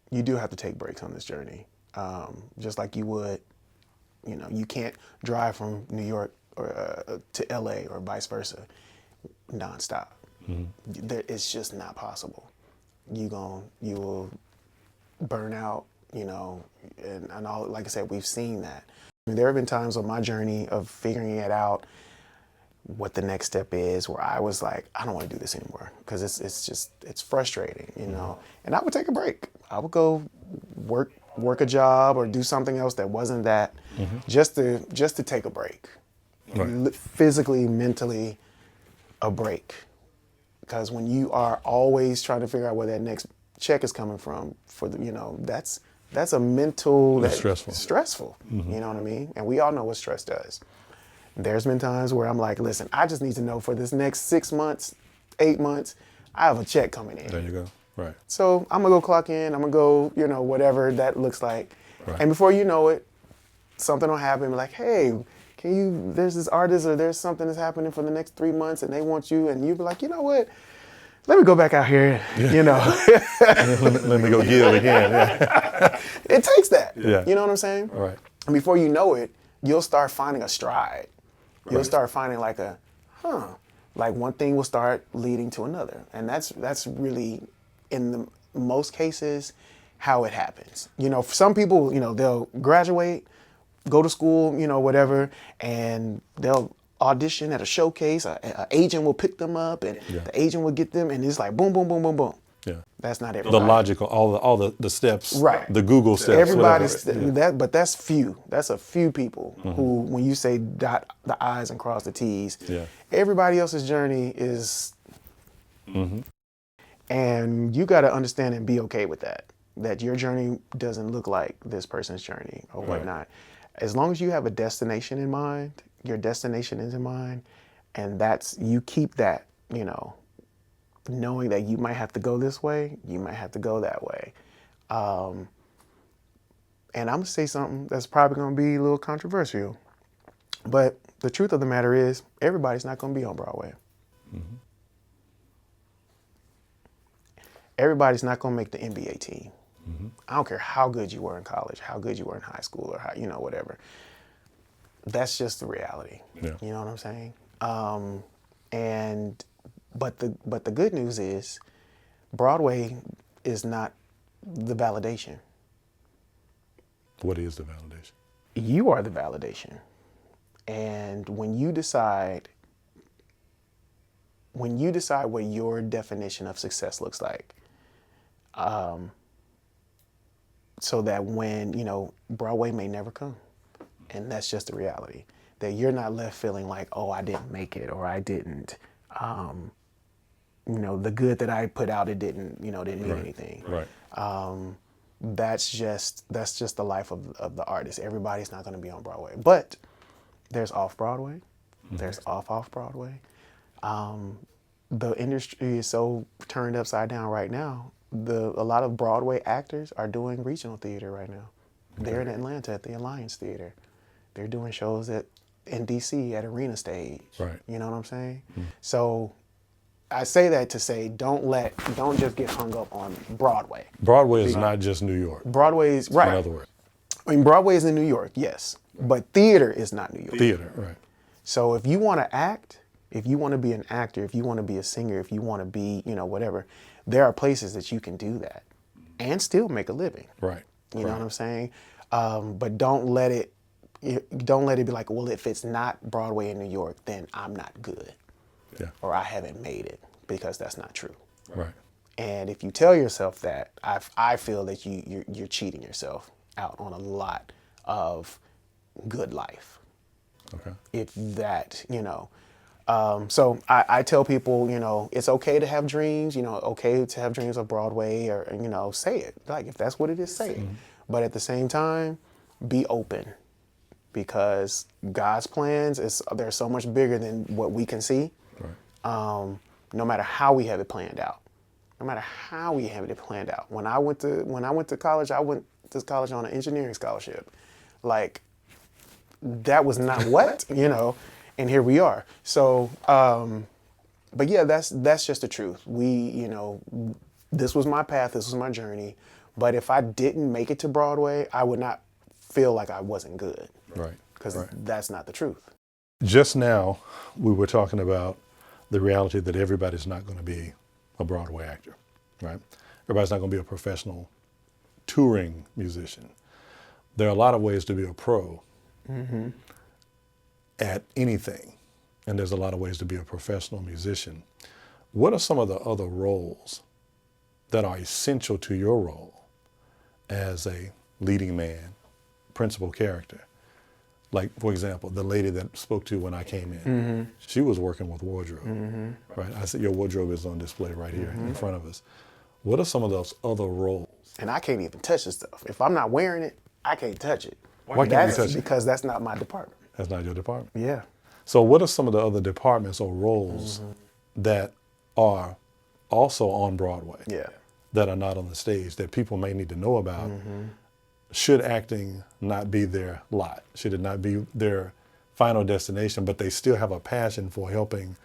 You do have to take breaks on this journey, just like you would. You can't drive from New York or to LA or vice versa nonstop. It's just not possible. You will burn out, and all. Like I said, we've seen that. There have been times on my journey of figuring it out, what the next step is, where I was like, I don't want to do this anymore because it's frustrating, And I would take a break. I would go work a job or do something else that wasn't that, just to take a break, physically, mentally, a break. Because when you are always trying to figure out where that next check is coming from, that's a mental.
That's stressful.
Stressful. You know what I mean? And we all know what stress does. There's been times where I'm like, listen, I just need to know for this next 6 months, 8 months, I have a check coming in.
There you go. Right.
So I'm gonna go clock in. I'm gonna go, whatever that looks like.
Right.
And before you know it, something will happen. Like, hey, there's this artist or there's something that's happening for the next 3 months and they want you, and you be like, you know what? Let me go back out here,
let me go give again. Yeah.
It takes that.
Yeah.
You know what I'm saying?
Right.
And before you know it, you'll start finding a stride. You'll start finding like one thing will start leading to another. And that's really, in the most cases, how it happens. For some people, they'll graduate, go to school, whatever, and they'll audition at a showcase. An agent will pick them up, and the agent will get them, and it's like boom, boom, boom, boom, boom.
Yeah.
That's not everybody.
The logical, all the steps,
right?
The Google steps.
Everybody's but that's few. That's a few people who, when you say dot the I's and cross the T's, everybody else's journey is, and you got to understand and be okay with that. That your journey doesn't look like this person's journey or whatnot. As long as you have a destination in mind, your destination is in mind, and you keep that, knowing that you might have to go this way, you might have to go that way. And I'm gonna say something that's probably gonna be a little controversial, but the truth of the matter is, everybody's not gonna be on Broadway. Everybody's not gonna make the NBA team. I don't care how good you were in college, how good you were in high school, or how, whatever. That's just the reality.
Yeah.
You know what I'm saying? But the good news is, Broadway is not the validation.
What is the validation?
You are the validation. And when you decide what your definition of success looks like, so that when, Broadway may never come. And that's just the reality. That you're not left feeling like, oh, I didn't make it, or I didn't, the good that I put out, it didn't mean anything.
Right.
That's just the life of the artist. Everybody's not going to be on Broadway, but there's off Broadway. There's off Broadway. The industry is so turned upside down right now. A lot of Broadway actors are doing regional theater right now. They're in Atlanta at the Alliance Theater. They're doing shows in DC at Arena Stage.
Right.
You know what I'm saying? So I say that to say, don't just get hung up on Broadway.
Broadway is not just New York.
Broadway's right.
In other words.
Broadway is in New York, yes. But theater is not New York.
Theater, right.
So if you want to act, if you want to be an actor, if you want to be a singer, if you want to be, whatever, there are places that you can do that and still make a living.
Right.
You know what I'm saying? But don't let it be like, well, if it's not Broadway in New York, then I'm not good.
Yeah.
Or I haven't made it, because that's not true.
Right.
And if you tell yourself that, I feel that you're cheating yourself out on a lot of good life.
Okay.
If that, so I tell people, it's okay to have dreams, okay to have dreams of Broadway, or, say it. Like, if that's what it is, say it. But at the same time, be open, because God's plans, they're so much bigger than what we can see.
Right.
No matter how we have it planned out. No matter how we have it planned out. When I went to college, I went to college on an engineering scholarship. Like, that was not what, and here we are. So, but yeah, that's just the truth. This was my path, this was my journey. But if I didn't make it to Broadway, I would not feel like I wasn't good.
Right.
Because that's not the truth.
Just now, we were talking about the reality that everybody's not going to be a Broadway actor, right? Everybody's not going to be a professional touring musician. There are a lot of ways to be a pro at anything, and there's a lot of ways to be a professional musician. What are some of the other roles that are essential to your role as a leading man, principal character? Like, for example, the lady that spoke to when I came in, she was working with wardrobe, right? I said, your wardrobe is on display right here in front of us. What are some of those other roles?
And I can't even touch the stuff. If I'm not wearing it, I can't touch it.
Why can't you touch it?
Because that's not my department.
That's not your department.
Yeah.
So what are some of the other departments or roles that are also on Broadway, that are not on the stage, that people may need to know about? Should acting not be their lot? Should it not be their final destination, but they still have a passion for helping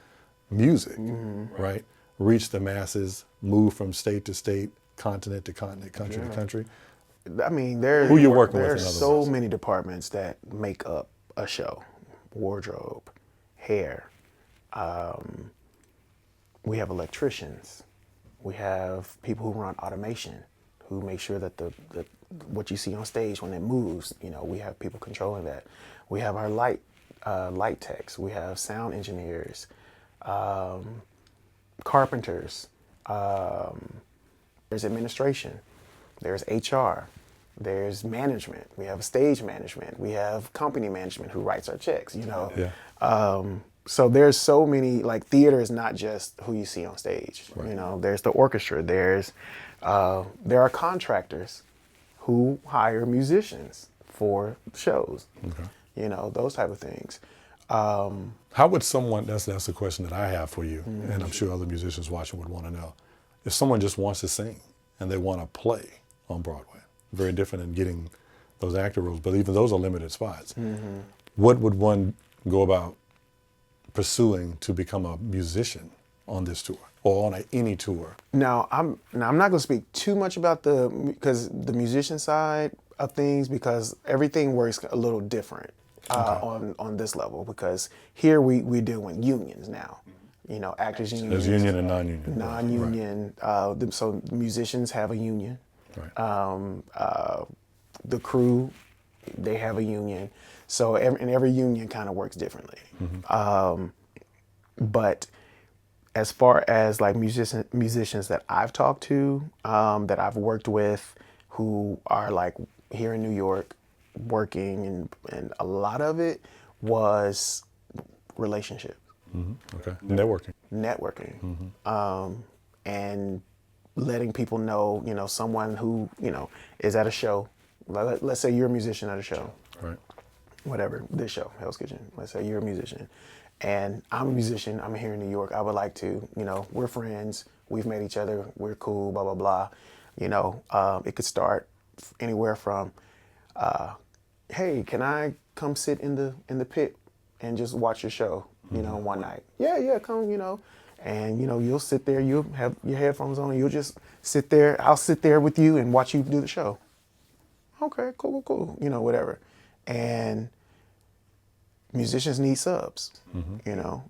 music, right? Reach the masses, move from state to state, continent to continent, country to country.
I mean,
who you working with?
There's so many departments that make up a show. Wardrobe, hair. We have electricians. We have people who run automation, who make sure that what you see on stage when it moves, we have people controlling that. We have our light techs. We have sound engineers, carpenters. There's administration. There's HR. There's management. We have stage management. We have company management who writes our checks, So there's so many, like, theater is not just who you see on stage. Right. There's the orchestra. There are contractors who hire musicians for shows. Okay. Those type of things.
How would someone, that's the question that I have for you, and I'm sure other musicians watching would want to know. If someone just wants to sing and they want to play on Broadway, very different than getting those actor roles, but even those are limited spots. What would one go about pursuing to become a musician on this tour or on any tour?
Now I'm not going to speak too much about the musician side of things, because everything works a little different on this level, because here we deal with unions now. Actors unions.
There's union and non-union.
Non-union. Right. So musicians have a union. Right. The crew, they have a union. So every union kind of works differently. But as far as like musicians that I've talked to, that I've worked with, who are like here in New York working, and a lot of it was relationships.
Okay. Networking.
And letting people know, someone who, is at a show. Let's say you're a musician at a show.
Right.
Whatever, this show, Hell's Kitchen. Let's say you're a musician. And I'm a musician, I'm here in New York. I would like to, we're friends. We've met each other. We're cool, blah, blah, blah. It could start anywhere from, hey, can I come sit in the pit and just watch your show, one night? Yeah, come, And, you'll sit there, you'll have your headphones on, and you'll just sit there. I'll sit there with you and watch you do the show. Okay, cool. Whatever. And musicians need subs. You know,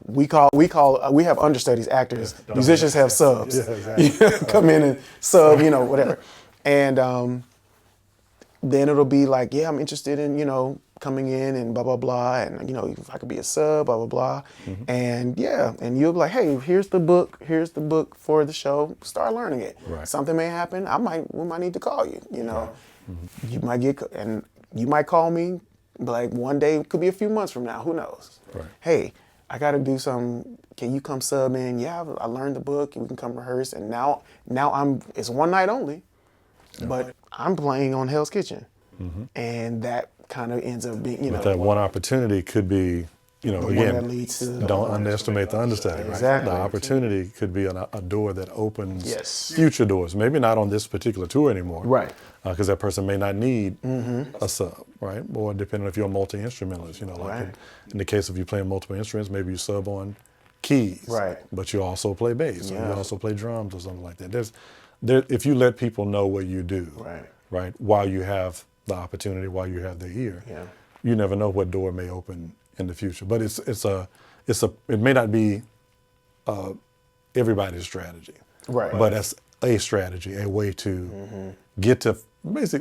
we have understudies, actors. Musicians have subs.
Yeah, exactly.
Come in and sub, you know, whatever. And then it'll be like, yeah, I'm interested in, you know, coming in and blah, blah, blah. And, you know, if I could be a sub, blah, blah, blah. And yeah, and you'll be like, hey, here's the book for the show. Start learning it.
Right.
Something may happen. we might need to call you, you know. You might you might call me, like one day, it could be a few months from now, who knows?
Right.
Hey, I got to do something. Can you come sub in? Yeah, I learned the book. We can come rehearse. And now it's one night only, but I'm playing on Hell's Kitchen. And that kind of ends up being, you know.
But that one opportunity could be, you know,
the one
again,
that leads to
don't underestimate the understudy. Right?
Exactly.
The opportunity could be a door that opens
Yes.
future doors. Maybe not on this particular tour anymore.
Right.
Because that person may not need a sub, right? Or depending if you're a multi-instrumentalist, you know, like
Right.
in the case of you playing multiple instruments, maybe you sub on keys.
Right.
But you also play bass, or
Yeah.
you also play drums or something like that. If you let people know what you do, right, while you have the opportunity, while you have the ear, you never know what door may open in the future. But it may not be everybody's strategy,
Right.
but that's a strategy, a way to get to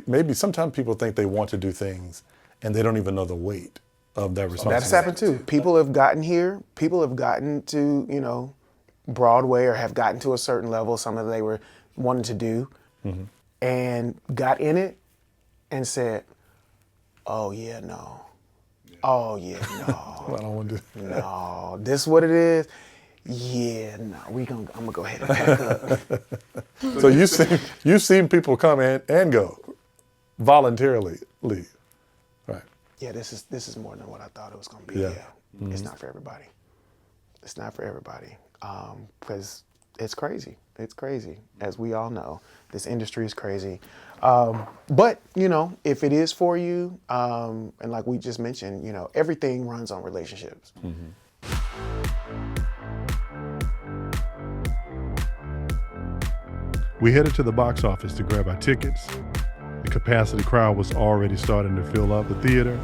maybe sometimes people think they want to do things and they don't even know the weight of that responsibility.
That's happened too. People have gotten here. People have gotten to, you know, Broadway or have gotten to a certain level, something that they were wanting to do, and got in it and said, oh yeah, no. Oh yeah, no.
I don't want to do that.
No, this is what it is. Yeah, no, I'm gonna go ahead and pack up.
So you've seen people come in and go, voluntarily leave, right?
Yeah, this is more than what I thought it was gonna be.
Yeah.
Yeah. It's not for everybody. It's not for everybody, because it's crazy. It's crazy, as we all know. This industry is crazy. But, you know, if it is for you, and like we just mentioned, you know, everything runs on relationships.
We headed to the box office to grab our tickets. The capacity crowd was already starting to fill up the theater.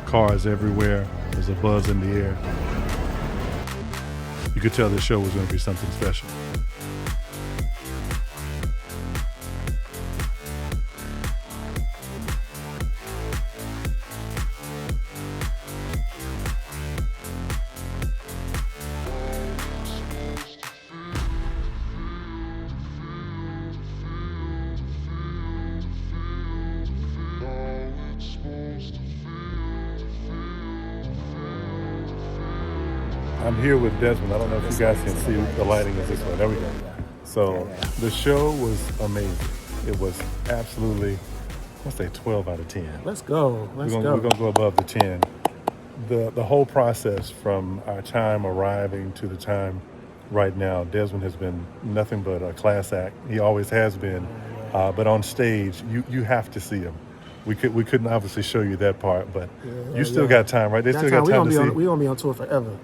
Cars everywhere. There's a buzz in the air. You could tell this show was going to be something special. I'm here with Desmond. I don't know if you guys can see the lighting is this way. There we go. So the show was amazing. It was absolutely, let's say 12 out of 10.
Let's go.
We're gonna go above the 10. The whole process from our time arriving to the time right now, Desmond has been nothing but a class act. He always has been. But on stage, you have to see him. We couldn't obviously show you that part, but you still got time, right? They still got time to see.
We're going to be on tour forever.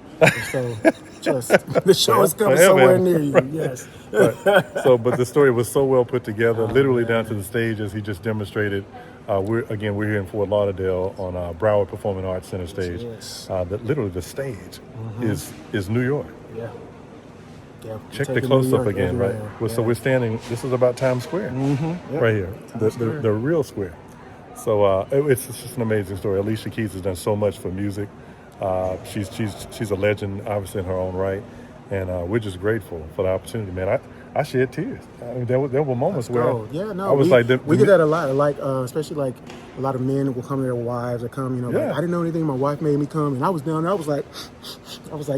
So just, the show is coming somewhere near you, yes.
But the story was so well put together, literally down to the stage as he just demonstrated. We're here in Fort Lauderdale on Broadway Performing Arts Center stage.
Yes.
Literally the stage is New York.
Yeah.
Check the close-up again, right? Well, so we're standing, this is about Times Square, right here, the real square. So it's just an amazing story. Alicia Keys has done so much for music. She's a legend, obviously, in her own right. And we're just grateful for the opportunity, man. I shed tears. I mean, there were moments where I was
we get that a lot, like especially like a lot of men will come to their wives or come, you know, like, I didn't know anything. My wife made me come, and I was down there. I was like,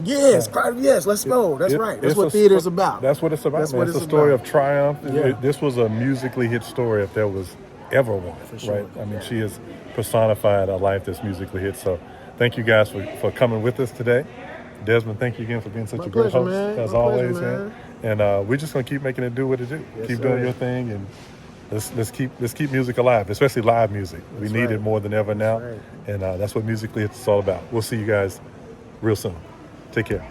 yes, let's go. That's right. That's what theater's about.
That's what it's about.
That's
man.
what
it's
it's
a story
about.
of triumph.
Yeah.
This was a musically hit story if there was ever one,
sure.
right? I mean, she has personified a life that's musically hit. So thank you guys for coming with us today. Desmond, thank you again for being such a great host, as always, man. And we're just gonna keep making it do what it do.
Yes,
keep doing your thing, and let's keep music alive, especially live music. We need it more than ever now, and that's what Musically Hitched is all about. We'll see you guys real soon. Take care.